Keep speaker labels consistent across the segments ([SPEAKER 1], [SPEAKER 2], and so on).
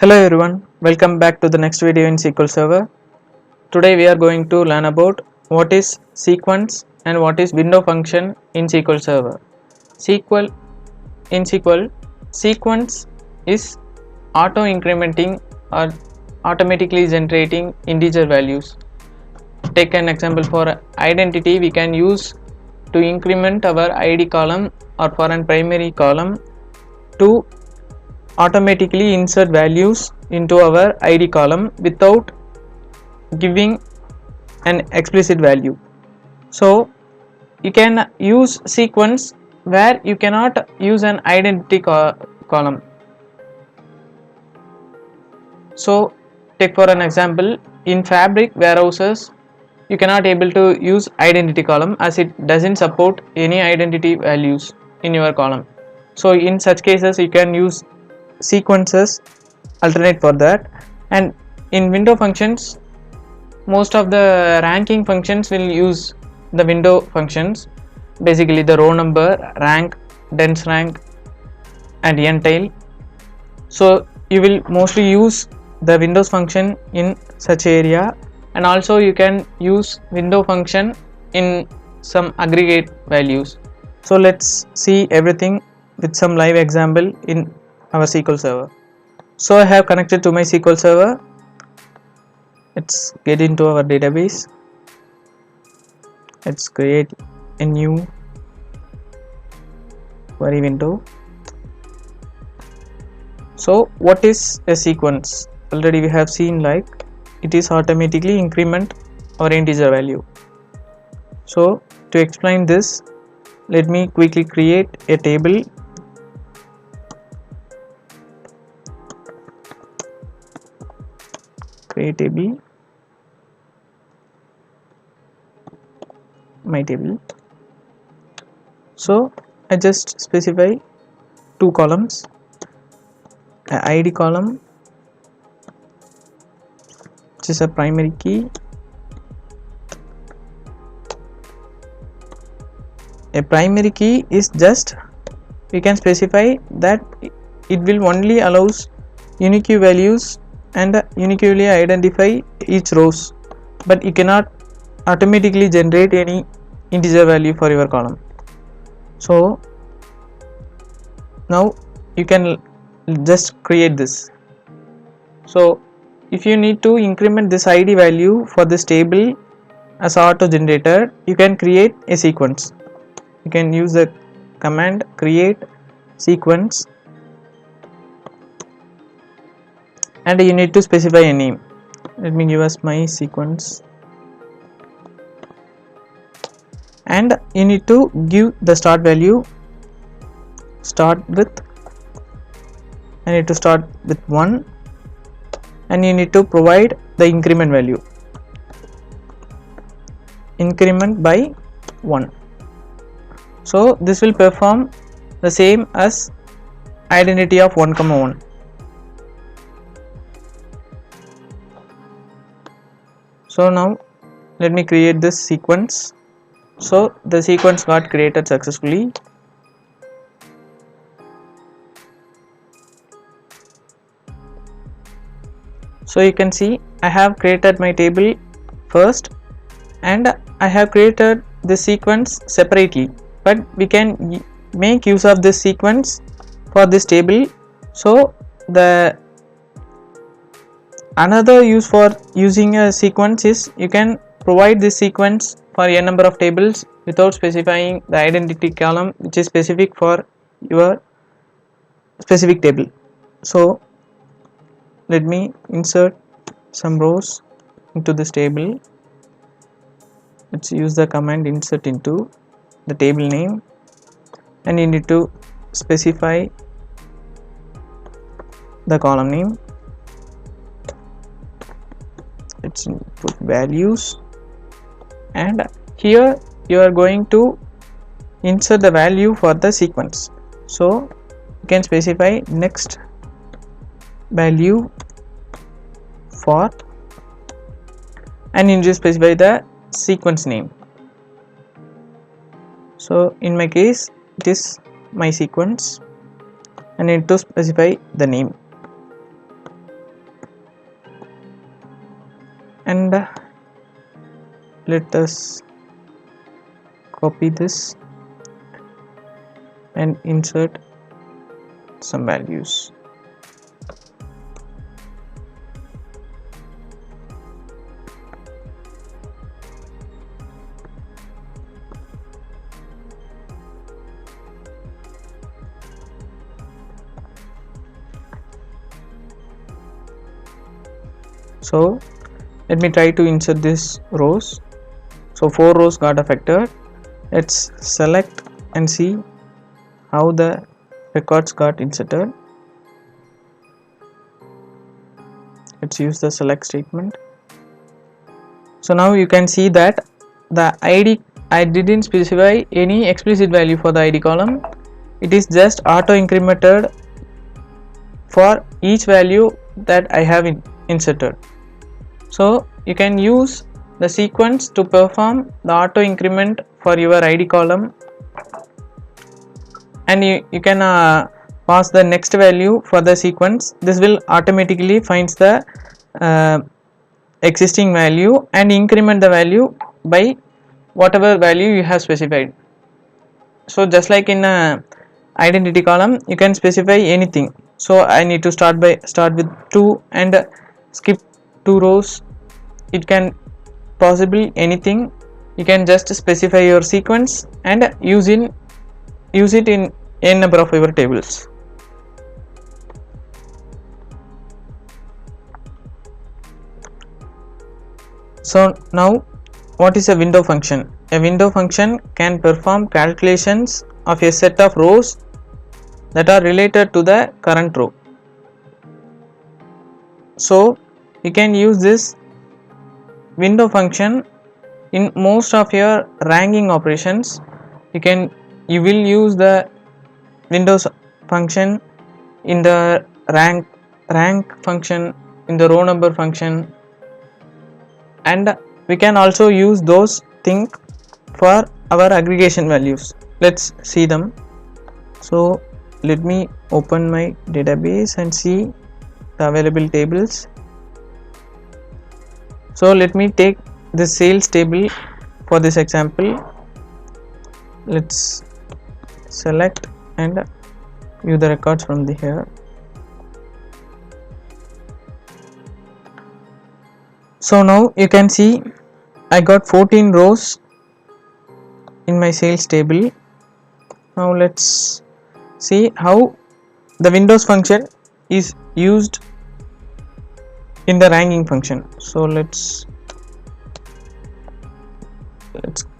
[SPEAKER 1] Hello everyone, welcome back to the next video in SQL Server. Today we are going to learn about what is sequence and what is window function in SQL Server. SQL sequence is auto-incrementing or automatically generating integer values. Take an example for identity, we can use to increment our ID column or for a primary column to automatically insert values into our ID column without giving an explicit value. So you can use sequence where you cannot use an identity column. So take for an example, in Fabric warehouses you cannot able to use identity column as it doesn't support any identity values in your column. So in such cases you can use sequences alternate for that. And in window functions, most of the ranking functions will use the window functions, basically the row number, rank, dense rank and n-tail. So you will mostly use the windows function in such area, and also you can use window function in some aggregate values. So let's see everything with some live example in our SQL Server. So I have connected to my SQL Server. Let's get into our database. Let's create a new query window. So what is a sequence? Already we have seen, like, it is automatically increment our integer value. So to explain this, let me quickly create a table. Create table, my table. So I just specify two columns, a ID column which is a primary key, a primary key is just, we can specify that it will only allows unique values and uniquely identify each rows, but you cannot automatically generate any integer value for your column. So now you can just create this. So if you need to increment this ID value for this table as auto generator, you can create a sequence. You can use the command create sequence, and you need to specify a name. Let me give us my sequence, and you need to give the start value. Start with, I need to start with 1, and you need to provide the increment value, increment by 1. So this will perform the same as identity of 1, 1. So now let me create this sequence. So the sequence got created successfully. So you can see I have created my table first, and I have created the sequence separately, but we can make use of this sequence for this table. So the another use for using a sequence is you can provide this sequence for a number of tables without specifying the identity column which is specific for your specific table. So let me insert some rows into this table. Let's use the command insert into the table name, and you need to specify the column name. Let's put values, and here you are going to insert the value for the sequence. So you can specify next value for, and you need to specify the sequence name. So in my case it is my sequence, and I need to specify the name. and let us copy this and insert some values. So let me try to insert this rows. So 4 rows got affected. Let's select and see how the records got inserted. Let's use the select statement. So now you can see that the ID, I didn't specify any explicit value for the ID column. It is just auto incremented for each value that I have inserted. So you can use the sequence to perform the auto increment for your ID column, and you can pass the next value for the sequence. This will automatically finds the existing value and increment the value by whatever value you have specified. So just like in a identity column, you can specify anything. So I need to start with 2 and skip 2 rows. It can possibly anything. You can just specify your sequence and use it in n number of your tables. So now, what is a window function? A window function can perform calculations of a set of rows that are related to the current row. So you can use this window function in most of your ranking operations. You will use the windows function in the rank function, in the row number function, and we can also use those things for our aggregation values. Let's see them. So let me open my database and see the available tables. So let me take the sales table for this example. Let's select and view the records from the here. So now you can see I got 14 rows in my sales table. Now let's see how the windows function is used in the ranking function. So let's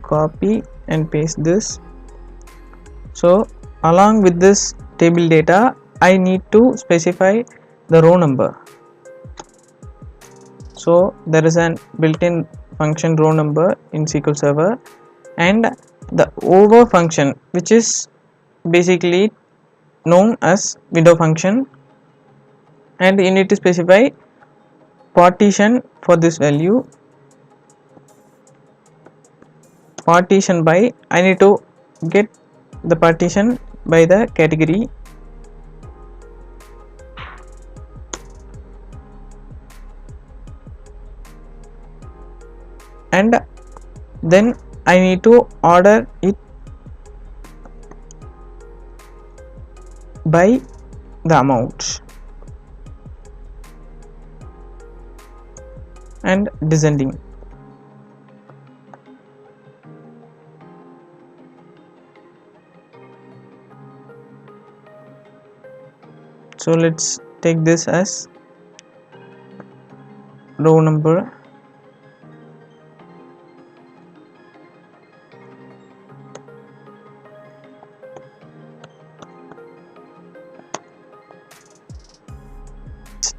[SPEAKER 1] copy and paste this. So along with this table data, I need to specify the row number. So there is an built-in function row number in SQL Server, and the over function, which is basically known as window function, and you need to specify partition for this value. Partition by, I need to get the partition by the category, and then I need to order it by the amount and descending. So let's take this as row number,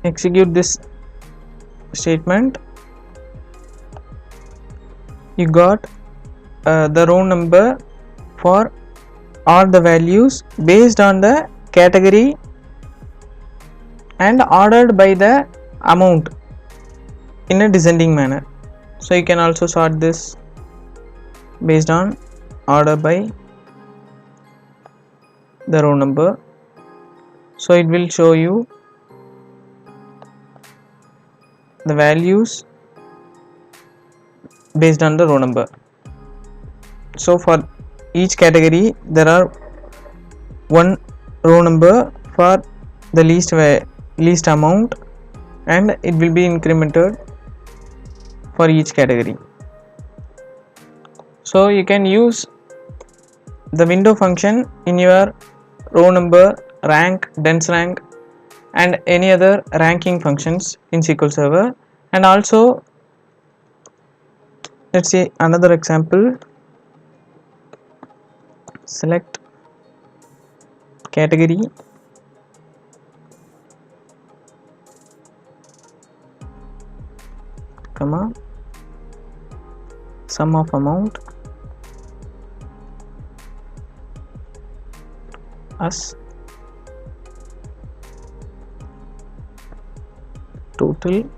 [SPEAKER 1] execute this statement. You got the row number for all the values based on the category and ordered by the amount in a descending manner. So you can also sort this based on order by the row number. So it will show you the values based on the row number. So for each category there are one row number for the least amount, and it will be incremented for each category. So you can use the window function in your row number, rank, dense rank, and any other ranking functions in SQL Server. And also, let's see another example. Select category, comma, sum of amount as total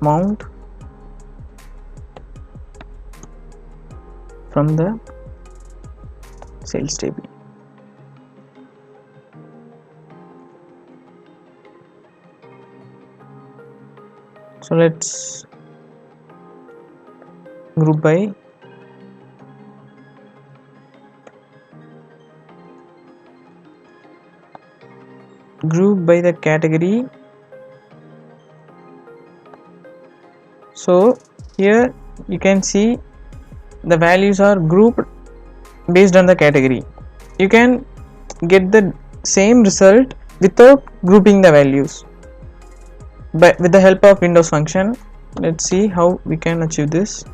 [SPEAKER 1] amount from the sales table. So let's group by the category. So here you can see the values are grouped based on the category. You can get the same result without grouping the values, but with the help of Windows function. Let's see how we can achieve this.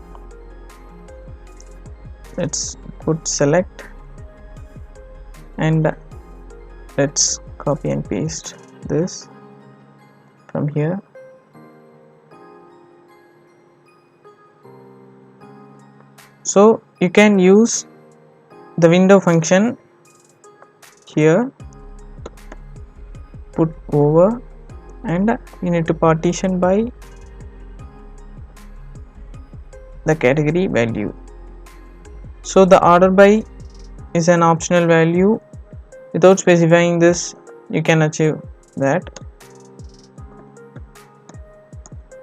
[SPEAKER 1] Let's put select and let's copy and paste this from here. So you can use the window function here, put over, and you need to partition by the category value. So the order by is an optional value. Without specifying this, you can achieve that.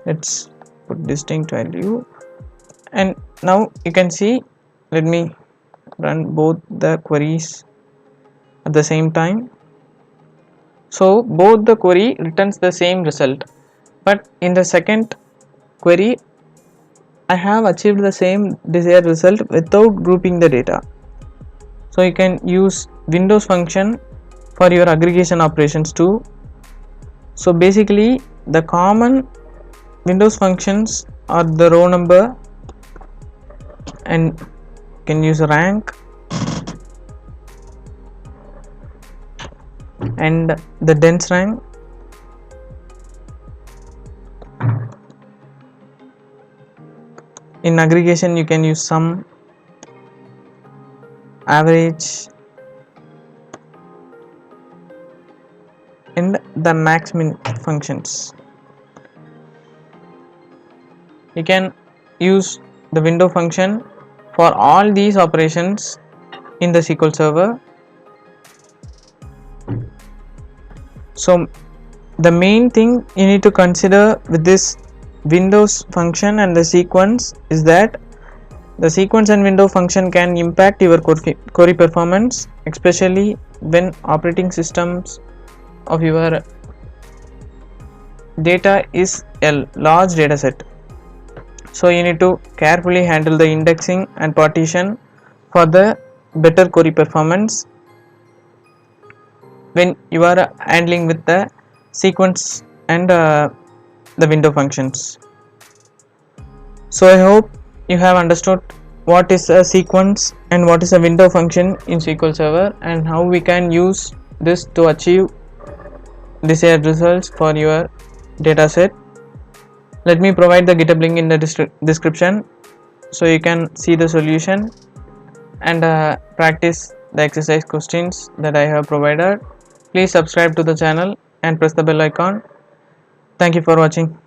[SPEAKER 1] Let's put distinct value, and now you can see, let me run both the queries at the same time. So both the query returns the same result, but in the second query I have achieved the same desired result without grouping the data. So you can use Windows function for your aggregation operations too. So basically the common Windows functions are the row number, and you can use rank and the dense rank. In aggregation you can use sum, average, and the max min functions. You can use the window function for all these operations in the SQL Server. So the main thing you need to consider with this Windows function and the sequence is that the sequence and window function can impact your query performance, especially when operating systems of your data is a large data set. So you need to carefully handle the indexing and partition for the better query performance when you are handling with the sequence and the window functions. So I hope you have understood what is a sequence and what is a window function in SQL Server, and how we can use this to achieve desired results for your dataset. Let me provide the GitHub link in the description so you can see the solution and practice the exercise questions that I have provided. Please subscribe to the channel and press the bell icon. Thank you for watching.